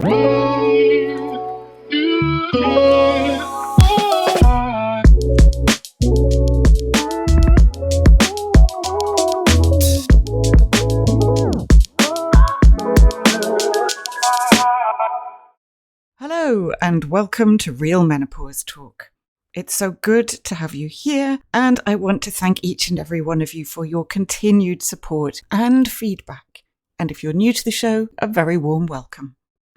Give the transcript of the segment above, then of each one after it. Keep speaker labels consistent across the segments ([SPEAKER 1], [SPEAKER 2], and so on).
[SPEAKER 1] Hello and welcome to Real Menopause Talk. It's so good to have you here, and I want to thank each and every one of you for your continued support and feedback. And if you're new to the show, a very warm welcome.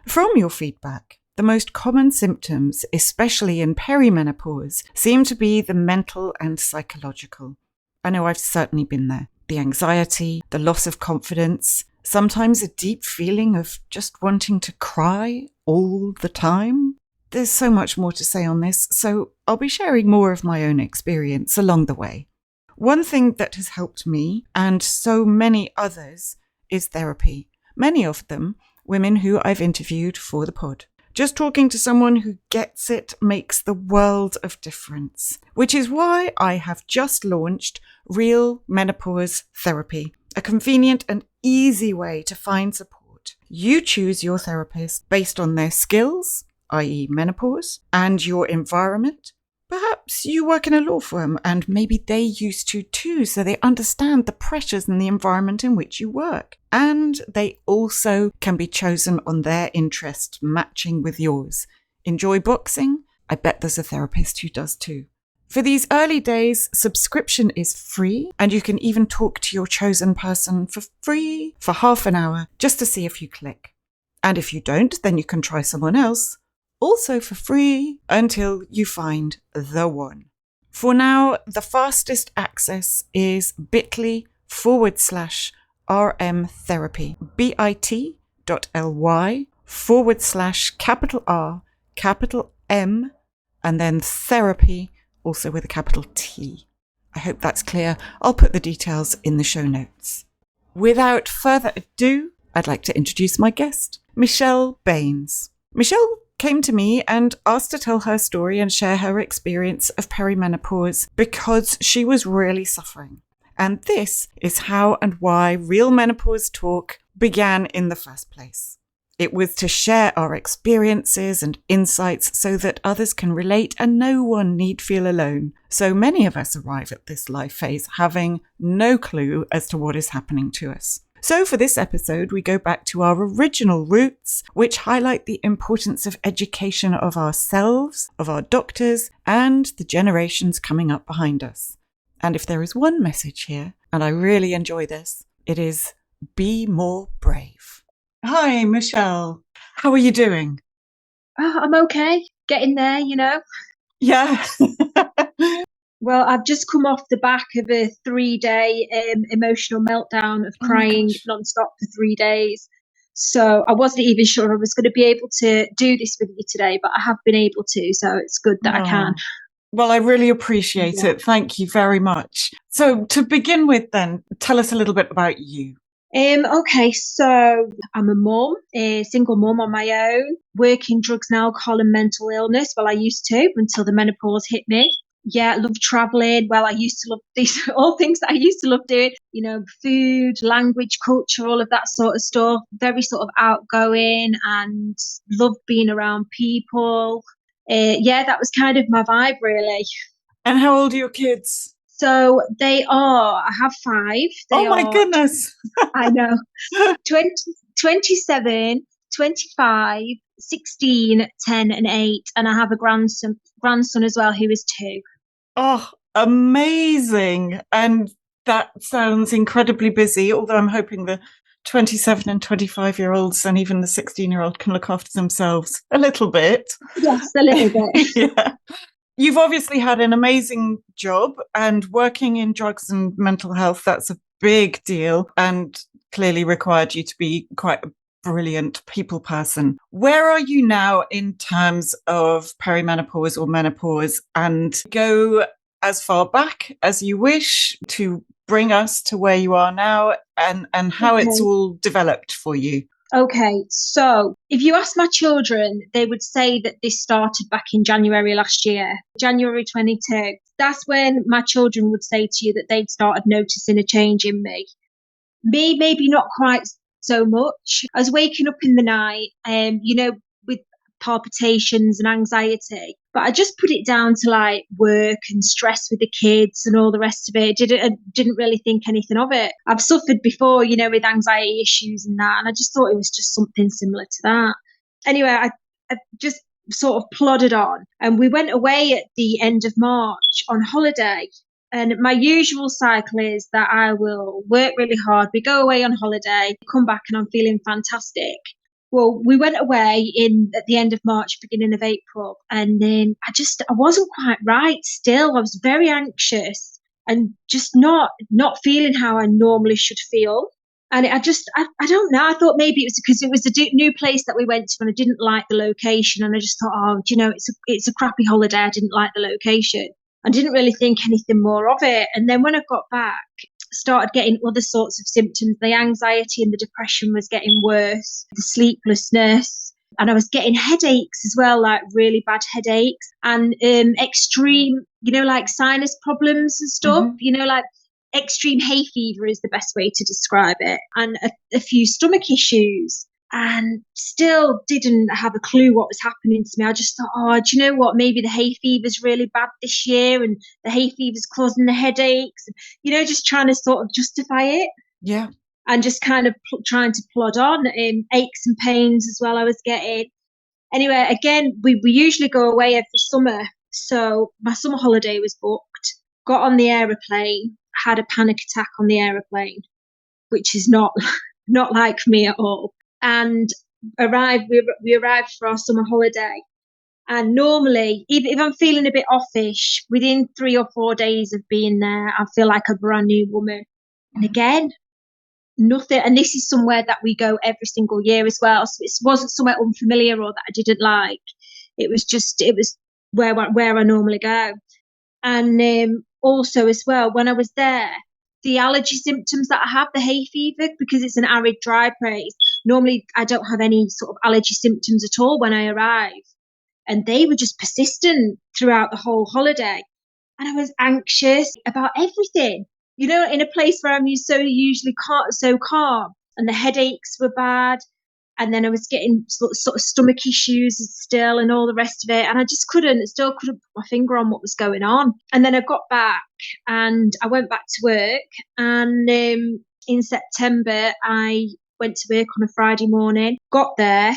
[SPEAKER 1] From your feedback, the most common symptoms, especially in perimenopause, seem to be the mental and psychological. I know I've certainly been there. The anxiety, the loss of confidence, sometimes a deep feeling of just wanting to cry all the time. There's so much more to say on this, so I'll be sharing more of my own experience along the way. One thing that has helped me, and so many others, is therapy. Many of them women who I've interviewed for the pod. Just talking to someone who gets it makes the world of difference, which is why I have just launched Real Menopause Therapy, a convenient and easy way to find support. You choose your therapist based on their skills, i.e. menopause, and your environment. Perhaps you work in a law firm and maybe they used to too, so they understand the pressures in the environment in which you work. And they also can be chosen on their interest matching with yours. Enjoy boxing? I bet there's a therapist who does too. For these early days, subscription is free, and you can even talk to your chosen person for free for half an hour just to see if you click. And if you don't, then you can try someone else, also for free, until you find the one. For now, the fastest access is bit.ly/RM therapy, bit.ly/R M and then therapy, also with a capital T. I hope that's clear. I'll put the details in the show notes. Without further ado, I'd like to introduce my guest, Michelle Baines. Michelle came to me and asked to tell her story and share her experience of perimenopause because she was really suffering. And this is how and why Real Menopause Talk began in the first place. It was to share our experiences and insights so that others can relate and no one need feel alone. So many of us arrive at this life phase having no clue as to what is happening to us. So for this episode, we go back to our original roots, which highlight the importance of education of ourselves, of our doctors, and the generations coming up behind us. And if there is one message here, and I really enjoy this, it is be more brave. Hi, Michelle. How are you doing?
[SPEAKER 2] Oh, I'm okay. Getting there, you know.
[SPEAKER 1] Yeah.
[SPEAKER 2] Well, I've just come off the back of a 3-day emotional meltdown of crying nonstop for 3 days. So I wasn't even sure I was going to be able to do this with you today, but I have been able to. So it's good that I can.
[SPEAKER 1] Well, I really appreciate it. Thank you very much. So to begin with then, tell us a little bit about you.
[SPEAKER 2] Okay, so I'm a mum, a single mum on my own, working drugs and alcohol and mental illness. Well, I used to until the menopause hit me. Yeah, I love traveling. Well, I used to love these, all things that I used to love doing, you know, food, language, culture, all of that sort of stuff. Very sort of outgoing and loved being around people. That was kind of my vibe, really.
[SPEAKER 1] And how old are your kids?
[SPEAKER 2] So I have 5.
[SPEAKER 1] Oh my goodness.
[SPEAKER 2] I know. 27, 25, 16, 10 and 8. And I have a grandson as well who is 2.
[SPEAKER 1] Oh, amazing. And that sounds incredibly busy, although I'm hoping the 27 and 25-year-olds and even the 16-year-old can look after themselves a little bit.
[SPEAKER 2] Yes, a little bit.
[SPEAKER 1] Yeah. You've obviously had an amazing job, and working in drugs and mental health, that's a big deal and clearly required you to be quite a brilliant people person. Where are you now in terms of perimenopause or menopause? And go as far back as you wish to bring us to where you are now and how it's all developed for you.
[SPEAKER 2] Okay, so if you ask my children, they would say that this started back in January last year, January 22. That's when my children would say to you that they'd started noticing a change in me. Me, maybe not quite so much. I was waking up in the night, with palpitations and anxiety, but I just put it down to like work and stress with the kids and all the rest of it. I didn't really think anything of it. I've suffered before, with anxiety issues and that, and I just thought it was just something similar to that. Anyway, I just sort of plodded on, and we went away at the end of March on holiday. And my usual cycle is that I will work really hard. We go away on holiday, come back, and I'm feeling fantastic. Well, we went away at the end of March, beginning of April, and then I wasn't quite right still. I was very anxious and just not feeling how I normally should feel. And I don't know. I thought maybe it was because it was a new place that we went to and I didn't like the location. And I just thought, it's a crappy holiday. I didn't like the location. I didn't really think anything more of it. And then when I got back, started getting other sorts of symptoms. The anxiety and the depression was getting worse, the sleeplessness, and I was getting headaches as well, like really bad headaches and extreme, like sinus problems and stuff, like extreme hay fever is the best way to describe it, and a few stomach issues. And still didn't have a clue what was happening to me. I just thought, do you know what? Maybe the hay fever's really bad this year and the hay fever's causing the headaches. Just trying to sort of justify it.
[SPEAKER 1] Yeah.
[SPEAKER 2] And just kind of trying to plod on. Aches and pains as well I was getting. Anyway, again, we usually go away every summer. So my summer holiday was booked. Got on the aeroplane, had a panic attack on the aeroplane, which is not like me at all. And we arrived for our summer holiday. And normally, even if I'm feeling a bit offish, within 3 or 4 days of being there, I feel like a brand new woman. And again, nothing. And this is somewhere that we go every single year as well. So it wasn't somewhere unfamiliar or that I didn't like. It was where I normally go. And also as well, when I was there, the allergy symptoms that I have, the hay fever, because it's an arid, dry place, normally I don't have any sort of allergy symptoms at all when I arrive. And they were just persistent throughout the whole holiday. And I was anxious about everything, in a place where I'm usually so calm. And the headaches were bad. And then I was getting sort of stomach issues still and all the rest of it. And I just still couldn't put my finger on what was going on. And then I got back and I went back to work. And in September, I went to work on a Friday morning, got there,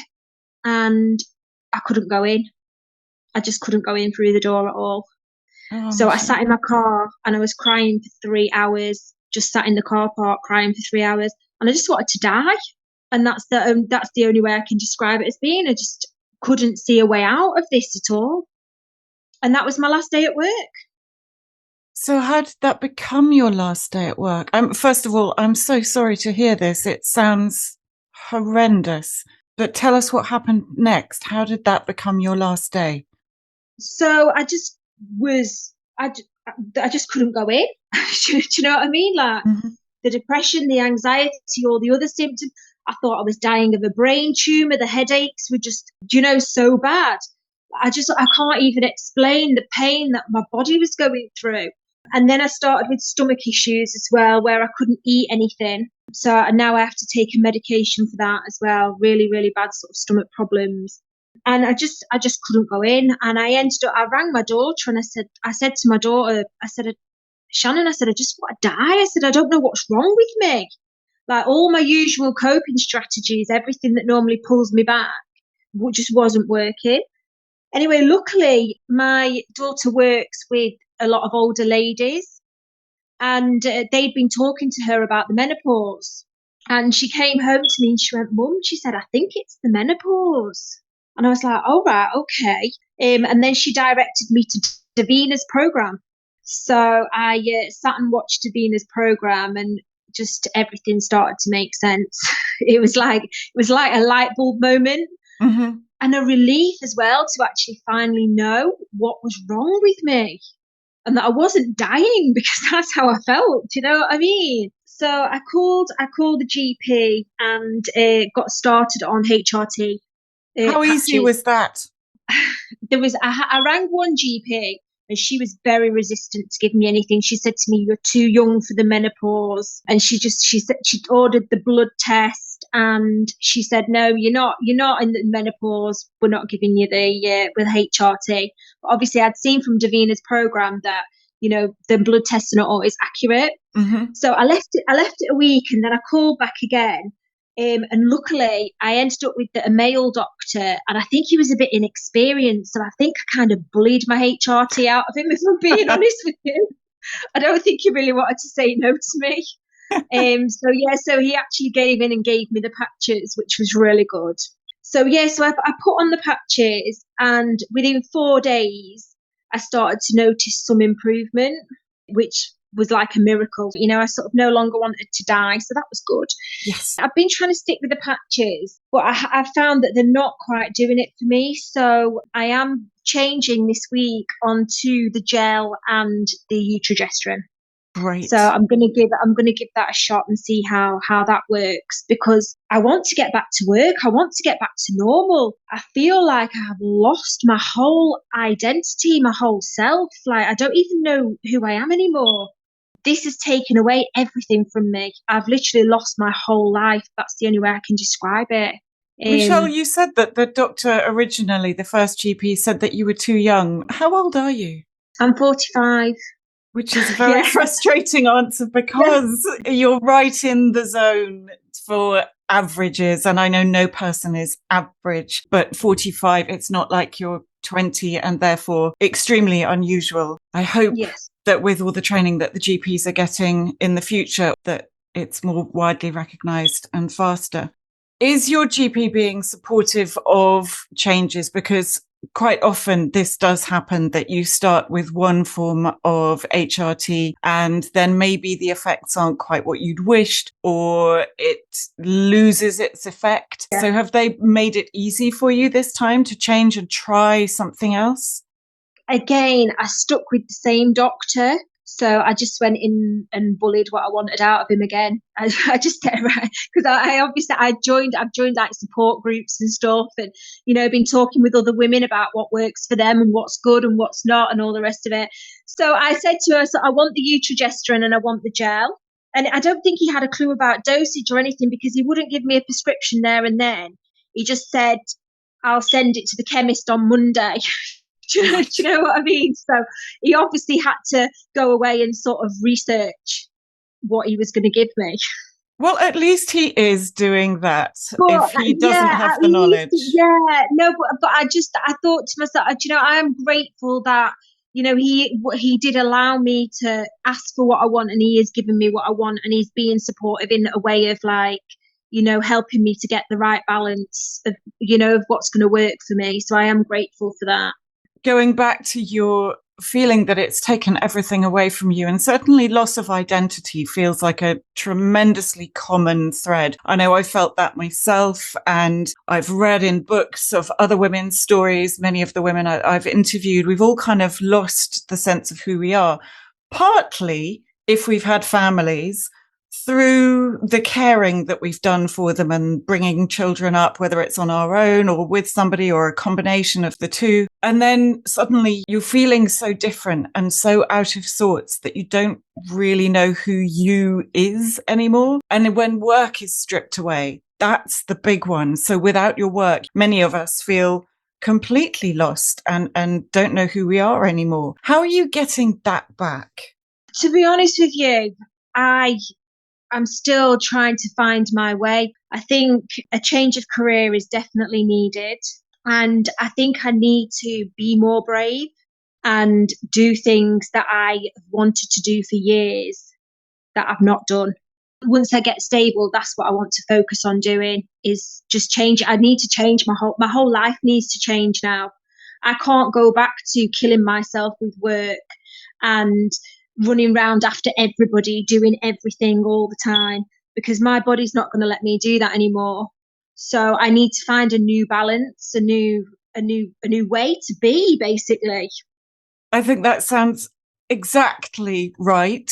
[SPEAKER 2] and I couldn't go in. I just couldn't go in through the door at all. So I sat in my car and I was crying for 3 hours, just sat in the car park crying for 3 hours. And I just wanted to die. And that's the only way I can describe it as being. I just couldn't see a way out of this at all. And that was my last day at work.
[SPEAKER 1] So how did that become your last day at work? First of all, I'm so sorry to hear this. It sounds horrendous. But tell us what happened next. How did that become your last day?
[SPEAKER 2] So I just couldn't go in. Do you know what I mean? Like the depression, the anxiety, all the other symptoms. I thought I was dying of a brain tumor. The headaches were just, so bad. I can't even explain the pain that my body was going through. And then I started with stomach issues as well, where I couldn't eat anything. So now I have to take a medication for that as well. Really, really bad sort of stomach problems. And I just couldn't go in. And I rang my daughter and I said to my daughter, Shannon, I just want to die. I said, I don't know what's wrong with me. Like all my usual coping strategies, everything that normally pulls me back, just wasn't working. Anyway, luckily, my daughter works with a lot of older ladies, and they'd been talking to her about the menopause. And she came home to me and she went, Mum, she said, I think it's the menopause. And I was like, oh, right, okay. And then she directed me to Davina's program. So I sat and watched Davina's program, and just everything started to make sense. It was like a light bulb moment. And a relief as well to actually finally know what was wrong with me and that I wasn't dying, because that's how I felt. You know what I mean? So I called the GP and got started on HRT.
[SPEAKER 1] How easy was that?
[SPEAKER 2] I rang one GP and she was very resistant to give me anything. She said to me, "You're too young for the menopause," and she ordered the blood tests test, and she said, no, you're not in the menopause. We're not giving you the with HRT. But obviously I'd seen from Davina's program that, the blood tests are not always accurate.
[SPEAKER 1] Mm-hmm.
[SPEAKER 2] So I left it a week, and then I called back again. And luckily, I ended up with a male doctor, and I think he was a bit inexperienced. So I think I kind of bullied my HRT out of him, if I'm being honest with you. I don't think he really wanted to say no to me. So he actually gave in and gave me the patches, which was really good. So I put on the patches, and within 4 days, I started to notice some improvement, which was like a miracle. I sort of no longer wanted to die, so that was good.
[SPEAKER 1] Yes.
[SPEAKER 2] I've been trying to stick with the patches, but I found that they're not quite doing it for me. So I am changing this week onto the gel and the Eutrogesterone.
[SPEAKER 1] Great.
[SPEAKER 2] So I'm gonna give that a shot and see how that works, because I want to get back to work. I want to get back to normal. I feel like I have lost my whole identity, my whole self. Like I don't even know who I am anymore. This has taken away everything from me. I've literally lost my whole life. That's the only way I can describe it.
[SPEAKER 1] Michelle, you said that the doctor originally, the first GP, said that you were too young. How old are you?
[SPEAKER 2] I'm 45.
[SPEAKER 1] Which is a very frustrating answer, because you're right in the zone for averages. And I know no person is average, but 45, it's not like you're 20 and therefore extremely unusual. I hope that with all the training that the GPs are getting in the future, that it's more widely recognised and faster. Is your GP being supportive of changes? Because quite often this does happen, that you start with one form of HRT and then maybe the effects aren't quite what you'd wished, or it loses its effect. So have they made it easy for you this time to change and try something else?
[SPEAKER 2] Again, I stuck with the same doctor. So I just went in and bullied what I wanted out of him again. I just get right, because I've joined like support groups and stuff, and been talking with other women about what works for them and what's good and what's not and all the rest of it. So I said to her, so I want the Eutrogesterone and I want the gel. And I don't think he had a clue about dosage or anything, because he wouldn't give me a prescription there and then. He just said, I'll send it to the chemist on Monday. Do you know what I mean? So he obviously had to go away and sort of research what he was going to give me.
[SPEAKER 1] Well, at least he is doing that.
[SPEAKER 2] But,
[SPEAKER 1] if he doesn't have the knowledge.
[SPEAKER 2] But I thought to myself, I am grateful that, he did allow me to ask for what I want, and he is giving me what I want, and he's being supportive in a way of like, helping me to get the right balance of, of what's going to work for me. So I am grateful for that.
[SPEAKER 1] Going back to your feeling that it's taken everything away from you, and certainly loss of identity feels like a tremendously common thread. I know I felt that myself, and I've read in books of other women's stories. Many of the women I've interviewed, we've all kind of lost the sense of who we are. Partly, if we've had families, through the caring that we've done for them and bringing children up, whether it's on our own or with somebody or a combination of the two. And then suddenly you're feeling so different and so out of sorts that you don't really know who you is anymore. And when work is stripped away, that's the big one. So without your work, many of us feel completely lost and don't know who we are anymore. How are you getting that back?
[SPEAKER 2] To be honest with you, I'm still trying to find my way. I think a change of career is definitely needed. And I think I need to be more brave and do things that I wanted to do for years that I've not done. Once I get stable, that's what I want to focus on doing, is just change. I need to change my whole life needs to change now. I can't go back to killing myself with work and running around after everybody, doing everything all the time, because my body's not going to let me do that anymore. So I need to find a new balance, a new way to be, basically.
[SPEAKER 1] I think that sounds exactly right.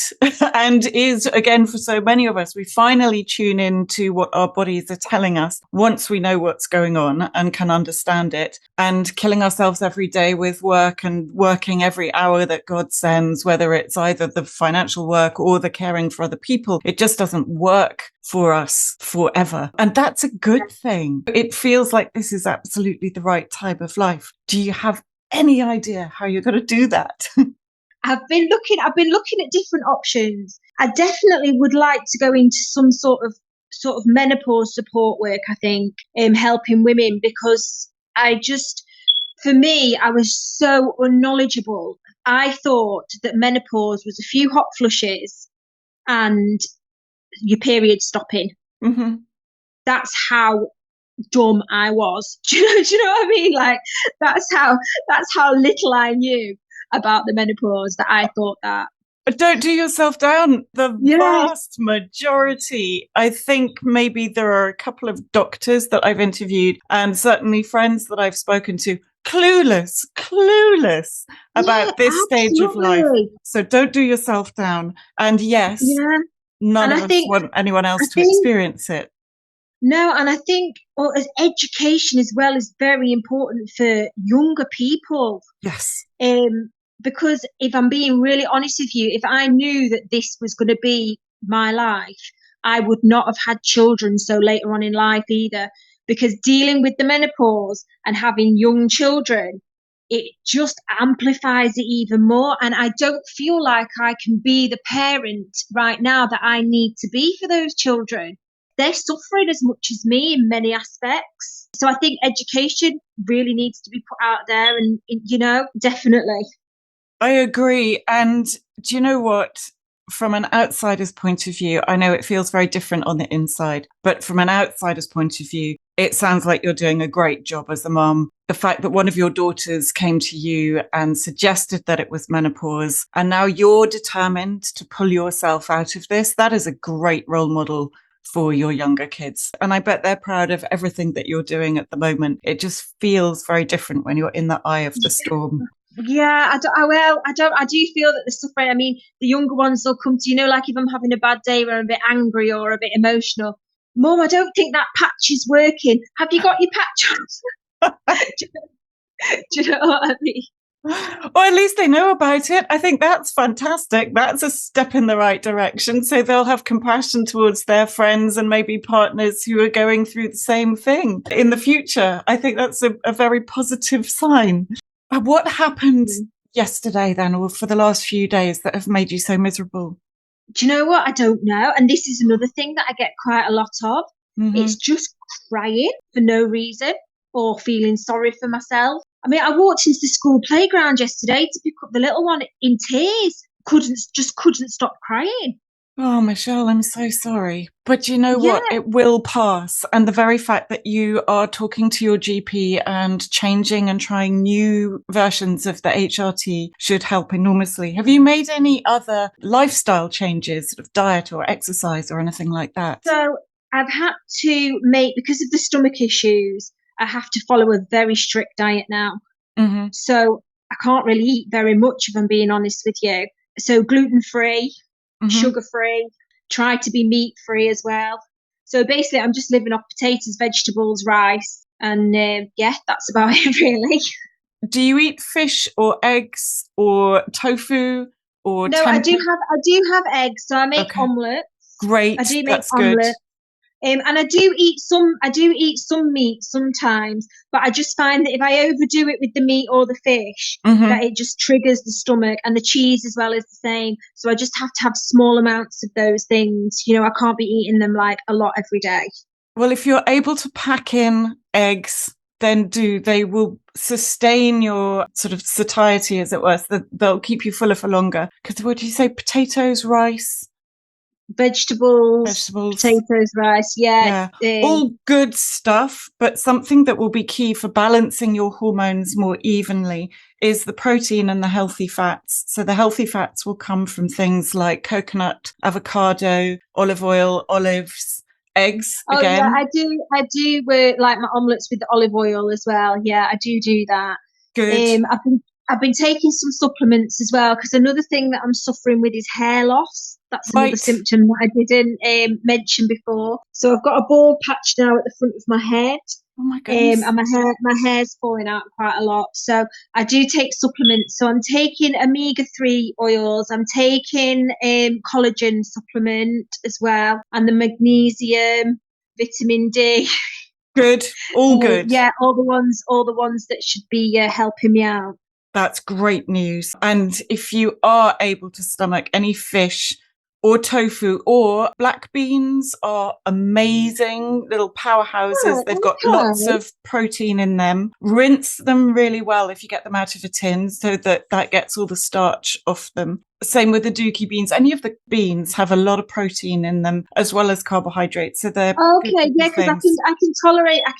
[SPEAKER 1] And is, again, for so many of us, we finally tune in to what our bodies are telling us once we know what's going on and can understand it. And killing ourselves every day with work and working every hour that God sends, whether it's either the financial work or the caring for other people, it just doesn't work for us forever. And that's a good thing. It feels like this is absolutely the right time of life. Do you have any idea how you're going to do that?
[SPEAKER 2] I've been looking at different options. I definitely would like to go into some sort of menopause support work, I think, helping women, because for me, I was so unknowledgeable. I thought that menopause was a few hot flushes and your period stopping.
[SPEAKER 1] Mm-hmm.
[SPEAKER 2] That's how dumb I was. Do you know what I mean? Like that's how little I knew about the menopause, that I thought that.
[SPEAKER 1] Don't do yourself down. The
[SPEAKER 2] Yeah,
[SPEAKER 1] vast majority, I think maybe there are a couple of doctors that I've interviewed and certainly friends that I've spoken to, clueless
[SPEAKER 2] yeah,
[SPEAKER 1] about this stage of life.
[SPEAKER 2] absolutely.
[SPEAKER 1] So don't do yourself down. And yes,
[SPEAKER 2] Yeah.
[SPEAKER 1] none
[SPEAKER 2] And
[SPEAKER 1] of
[SPEAKER 2] I
[SPEAKER 1] us
[SPEAKER 2] think
[SPEAKER 1] want anyone
[SPEAKER 2] I
[SPEAKER 1] else to
[SPEAKER 2] think
[SPEAKER 1] experience it.
[SPEAKER 2] no, and I think, well, as education as well is very important for younger people.
[SPEAKER 1] Yes.
[SPEAKER 2] Um, because if I'm being really honest with you, if I knew that this was going to be my life, I would not have had children so later on in life either. Because dealing with the menopause and having young children, it just amplifies it even more. And I don't feel like I can be the parent right now that I need to be for those children. They're suffering as much as me in many aspects. So I think education really needs to be put out there, and, definitely.
[SPEAKER 1] I agree. And do you know what? From an outsider's point of view, I know it feels very different on the inside, but from an outsider's point of view, it sounds like you're doing a great job as a mum. The fact that one of your daughters came to you and suggested that it was menopause, and now you're determined to pull yourself out of this, that is a great role model for your younger kids. And I bet they're proud of everything that you're doing at the moment. It just feels very different when you're in the eye of the storm.
[SPEAKER 2] Yeah, I do feel that the suffering. I mean, the younger ones will come to, like if I'm having a bad day or I'm a bit angry or a bit emotional. Mum, I don't think that patch is working. Have you got your patch on? Do you know what I mean?
[SPEAKER 1] Or at least they know about it. I think that's fantastic. That's a step in the right direction. So they'll have compassion towards their friends and maybe partners who are going through the same thing in the future. I think that's a very positive sign. What happened yesterday then, or for the last few days, that have made you so miserable?
[SPEAKER 2] Do you know what? I don't know. And this is another thing that I get quite a lot of.
[SPEAKER 1] Mm-hmm.
[SPEAKER 2] It's just crying for no reason or feeling sorry for myself. I mean, I walked into the school playground yesterday to pick up the little one in tears. Couldn't stop crying.
[SPEAKER 1] Oh, Michelle, I'm so sorry. But you know
[SPEAKER 2] Yeah.
[SPEAKER 1] what? It will pass. And the very fact that you are talking to your GP and changing and trying new versions of the HRT should help enormously. Have you made any other lifestyle changes, sort of diet or exercise or anything like that?
[SPEAKER 2] So I've had to make, because of the stomach issues, I have to follow a very strict diet now.
[SPEAKER 1] Mm-hmm.
[SPEAKER 2] So I can't really eat very much, if I'm being honest with you. So gluten free,
[SPEAKER 1] Mm-hmm.
[SPEAKER 2] sugar free, try to be meat free as well. So basically, I'm just living off potatoes, vegetables, rice, and yeah, that's about it really.
[SPEAKER 1] Do you eat fish or eggs or tofu or
[SPEAKER 2] No, I do
[SPEAKER 1] tempeh?
[SPEAKER 2] have eggs, so I make
[SPEAKER 1] Okay,
[SPEAKER 2] omelets. I
[SPEAKER 1] great.
[SPEAKER 2] do make
[SPEAKER 1] That's good.
[SPEAKER 2] omelets. And I do eat some meat sometimes, but I just find that if I overdo it with the meat or the fish,
[SPEAKER 1] Mm-hmm.
[SPEAKER 2] that it just triggers the stomach, and the cheese as well is the same. So I just have to have small amounts of those things. I can't be eating them like a lot every day.
[SPEAKER 1] Well, if you're able to pack in eggs, then do. They will sustain your sort of satiety, as it were. So they'll keep you fuller for longer. Because what do you say? Potatoes, rice,
[SPEAKER 2] Vegetables,
[SPEAKER 1] vegetables.
[SPEAKER 2] potatoes, rice, yeah.
[SPEAKER 1] Yeah, all good stuff. But something that will be key for balancing your hormones more evenly is the protein and the healthy fats. So the healthy fats will come from things like coconut, avocado, olive oil, olives, eggs
[SPEAKER 2] Oh yeah,
[SPEAKER 1] again.
[SPEAKER 2] I do like my omelets with the olive oil as well. Yeah, I do that.
[SPEAKER 1] Good.
[SPEAKER 2] I've been I've been taking some supplements as well, because another thing that I'm suffering with is hair loss. That's another
[SPEAKER 1] Right.
[SPEAKER 2] symptom that I didn't mention before. So I've got a bald patch now at the front of my head,
[SPEAKER 1] Oh my goodness.
[SPEAKER 2] and my hair's falling out quite a lot. So I do take supplements. So I'm taking omega-3 oils. I'm taking collagen supplement as well, and the magnesium, vitamin D.
[SPEAKER 1] Good. All good.
[SPEAKER 2] Yeah, all the ones that should be helping me out.
[SPEAKER 1] That's great news. And if you are able to stomach any fish or tofu, or black beans are amazing little powerhouses.
[SPEAKER 2] Oh,
[SPEAKER 1] They've got lots
[SPEAKER 2] okay.
[SPEAKER 1] of protein in them. Rinse them really well if you get them out of a tin, so that that gets all the starch off them. Same with the dookie beans. Any of the beans have a lot of protein in them as well as carbohydrates. So they're good
[SPEAKER 2] Okay,
[SPEAKER 1] little
[SPEAKER 2] yeah, because
[SPEAKER 1] things.
[SPEAKER 2] I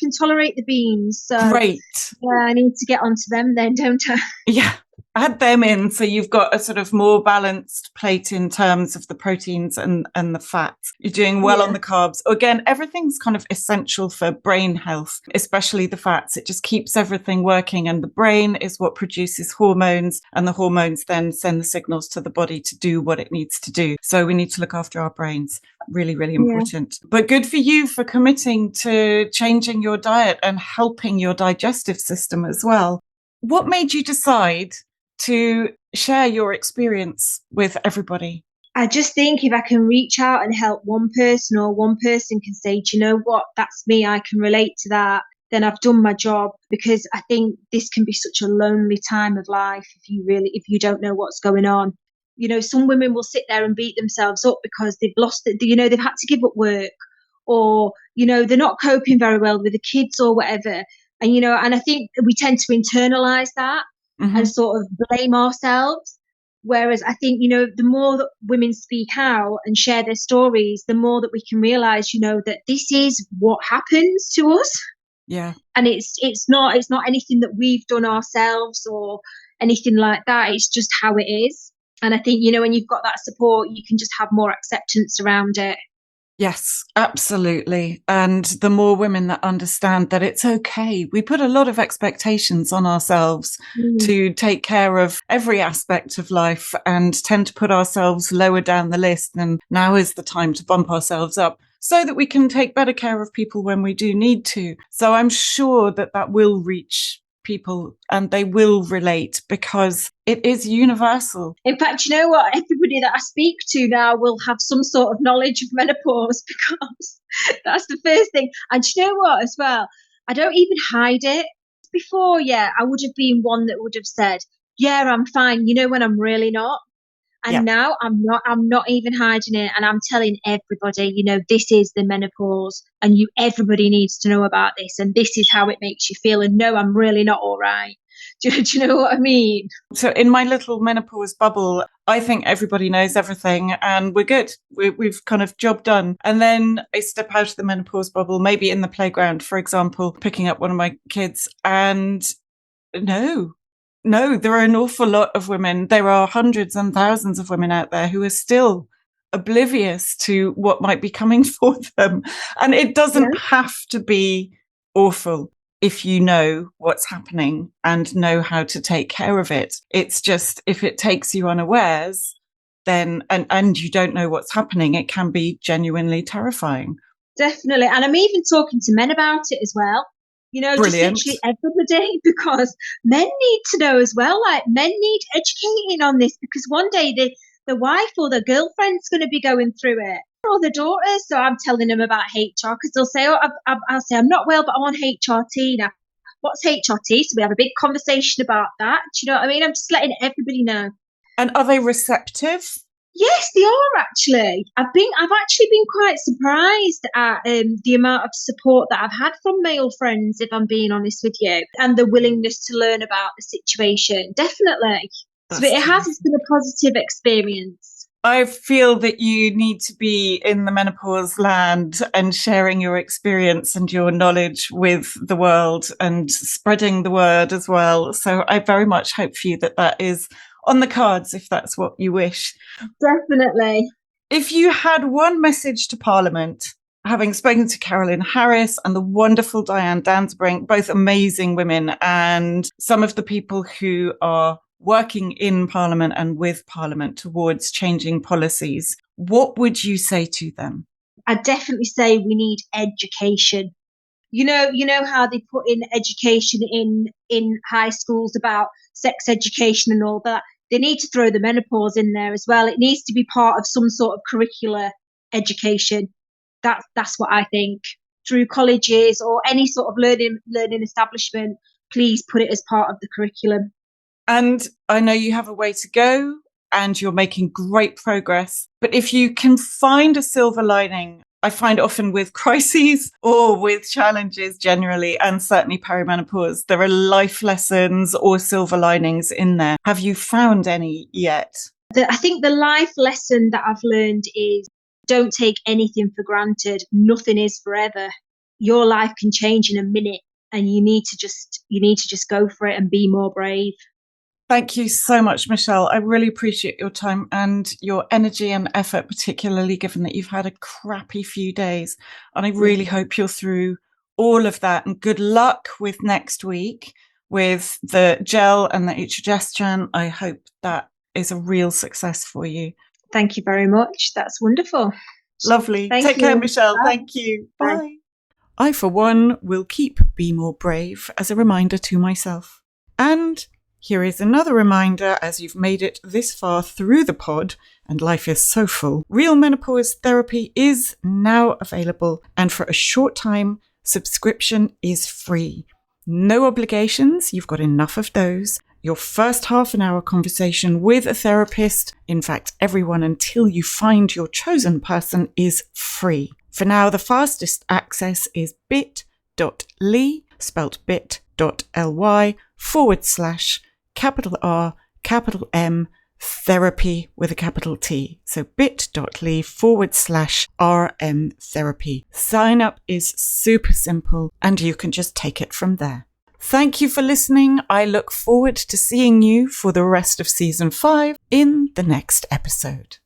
[SPEAKER 2] can tolerate the beans. So
[SPEAKER 1] Great.
[SPEAKER 2] yeah, I need to get onto them then, don't I?
[SPEAKER 1] Yeah, add them in so you've got a sort of more balanced plate in terms of the proteins and the fats. You're doing well on
[SPEAKER 2] Yeah,
[SPEAKER 1] the carbs. Again, everything's kind of essential for brain health, especially the fats. It just keeps everything working, and the brain is what produces hormones, and the hormones then send the signals to the body to do what it needs to do. So we need to look after our brains. Really, really
[SPEAKER 2] yeah.
[SPEAKER 1] important. But good for you for committing to changing your diet and helping your digestive system as well. What made you decide to share your experience with everybody?
[SPEAKER 2] I just think if I can reach out and help one person, or one person can say, do you know what, that's me, I can relate to that, then I've done my job. Because I think this can be such a lonely time of life if you don't know what's going on. Some women will sit there and beat themselves up because they've lost it, they've had to give up work, or, they're not coping very well with the kids or whatever. And I think we tend to internalize that and
[SPEAKER 1] Mm-hmm.
[SPEAKER 2] sort of blame ourselves. Whereas I think, the more that women speak out and share their stories, the more that we can realize, that this is what happens to us.
[SPEAKER 1] Yeah.
[SPEAKER 2] And it's not anything that we've done ourselves or anything like that. It's just how it is. And I think, when you've got that support, you can just have more acceptance around it.
[SPEAKER 1] Yes, absolutely. And the more women that understand that it's okay, we put a lot of expectations on ourselves
[SPEAKER 2] Mm.
[SPEAKER 1] to take care of every aspect of life and tend to put ourselves lower down the list. And now is the time to bump ourselves up so that we can take better care of people when we do need to. So I'm sure that that will reach people and they will relate because it is universal.
[SPEAKER 2] In fact, you know what? Everybody that I speak to now will have some sort of knowledge of menopause because that's the first thing. And you know what, as well? I don't even hide it. Before, yeah, I would have been one that would have said, yeah, I'm fine, when I'm really not.
[SPEAKER 1] Yeah.
[SPEAKER 2] And now I'm not even hiding it. And I'm telling everybody, this is the menopause and everybody needs to know about this. And this is how it makes you feel. And no, I'm really not all right. Do you know what I mean?
[SPEAKER 1] So in my little menopause bubble, I think everybody knows everything and we're good. We've kind of job done. And then I step out of the menopause bubble, maybe in the playground, for example, picking up one of my kids. And no, there are an awful lot of women. There are hundreds and thousands of women out there who are still oblivious to what might be coming for them. And it
[SPEAKER 2] Yeah.
[SPEAKER 1] doesn't have to be awful if you know what's happening and know how to take care of it. It's just if it takes you unawares, then and you don't know what's happening, it can be genuinely terrifying.
[SPEAKER 2] Definitely. And I'm even talking to men about it as well. Just
[SPEAKER 1] Brilliant.
[SPEAKER 2] literally everybody, because men need to know as well. Like, men need educating on this because one day the wife or the girlfriend's going to be going through it, or the daughter. So I'm telling them about HR because they'll say, oh, I'll say, I'm not well, but I want HRT. Now, what's HRT? So we have a big conversation about that. Do you know what I mean? I'm just letting everybody know.
[SPEAKER 1] And are they receptive?
[SPEAKER 2] Yes, they are actually. I've actually been quite surprised at the amount of support that I've had from male friends, if I'm being honest with you, and the willingness to learn about the situation. Definitely. So
[SPEAKER 1] That's
[SPEAKER 2] it's
[SPEAKER 1] terrific.
[SPEAKER 2] been a positive experience.
[SPEAKER 1] I feel that you need to be in the menopause land and sharing your experience and your knowledge with the world and spreading the word as well. So I very much hope for you that that is on the cards if that's what you wish.
[SPEAKER 2] Definitely.
[SPEAKER 1] If you had one message to Parliament having spoken to Carolyn Harris and the wonderful Diane Dansbrink, both amazing women, and some of the people who are working in Parliament and with Parliament towards changing policies, what would you say to them?
[SPEAKER 2] I'd definitely say we need education. You know how they put in education in high schools about sex education and all that. They need to throw the menopause in there as well. It needs to be part of some sort of curricular education. That's what I think. Through colleges or any sort of learning establishment, please put it as part of the curriculum.
[SPEAKER 1] And I know you have a way to go and you're making great progress. But if you can find a silver lining, I find often with crises or with challenges generally, and certainly perimenopause, there are life lessons or silver linings in there. Have you found any yet?
[SPEAKER 2] I think the life lesson that I've learned is don't take anything for granted. Nothing is forever. Your life can change in a minute, and you need to just go for it and be more brave.
[SPEAKER 1] Thank you so much, Michelle. I really appreciate your time and your energy and effort, particularly given that you've had a crappy few days. And I really hope you're through all of that. And good luck with next week with the gel and the estrogen. I hope that is a real success for you.
[SPEAKER 2] Thank you very much. That's wonderful.
[SPEAKER 1] Lovely. Take care, Michelle. Bye. Thank you. Bye. Bye. I, for one, will keep Be More Brave as a reminder to myself. And here is another reminder, as you've made it this far through the pod, and life is so full, Real Menopause Therapy is now available, and for a short time, subscription is free. No obligations, you've got enough of those. Your first half an hour conversation with a therapist, in fact, everyone until you find your chosen person, is free. For now, the fastest access is bit.ly, spelt bit.ly, /R, M, therapy with a capital T. So bit.ly /RM therapy. Sign up is super simple and you can just take it from there. Thank you for listening. I look forward to seeing you for the rest of season 5 in the next episode.